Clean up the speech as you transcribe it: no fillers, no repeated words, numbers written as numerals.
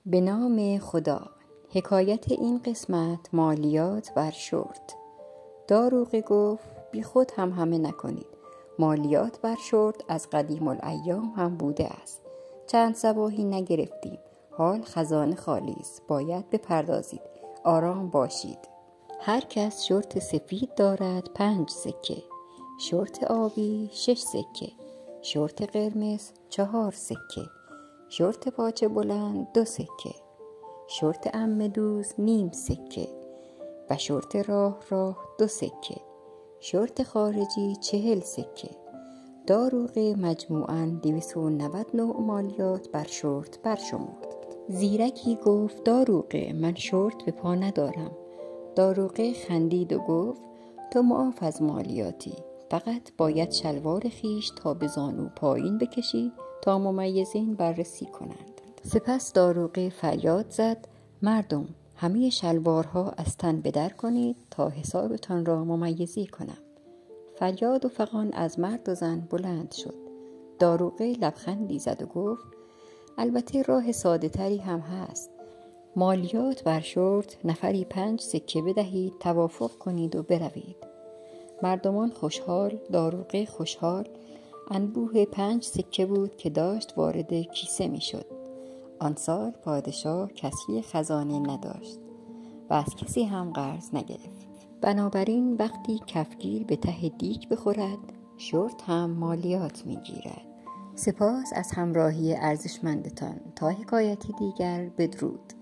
به نام خدا. حکایت این قسمت مالیات بر شرط. داروغه گفت بی خود هم همه نکنید. مالیات بر شرط از قدیم الایام هم بوده است. چند صباحی نگرفتیم. حال خزانه خالی است. باید بپردازید. آرام باشید. هر کس شرط سفید دارد 5 سکه. شرط آبی 6 سکه. شرط قرمز 4 سکه. شرط پاچه بلند 2 سکه. شرط عمه دوز نیم سکه. و شرط راه 2 سکه. شرط خارجی 40 سکه. داروغه مجموعاً 290 نوع مالیات بر شرط برشمرد. زیرکی گفت داروغه من شرط به پا ندارم. داروغه خندید و گفت تو معاف از مالیاتی، فقط باید شلوار خیش تا به زانو پایین بکشی تا ممیزین بررسی کنند. سپس داروغه فریاد زد مردم همه شلوارها از تن بدر کنید تا حسابتان را ممیزی کنم. فریاد و فغان از مرد و زن بلند شد. داروغه لبخندی زد و گفت البته راه ساده تری هم هست. مالیات بر شرط نفری 5 سکه بدهید، توافق کنید و بروید. مردمان خوشحال، داروغه خوشحال. انبوه 5 سکه بود که داشت وارد کیسه می شد. آن سال پادشاه کسی خزانه نداشت و از کسی هم قرض نگرفت. بنابراین وقتی کفگیر به ته دیگ بخورد، شرط هم مالیات می گیرد. سپاس از همراهی ارزشمندتان. تا حکایتی دیگر، بدرود.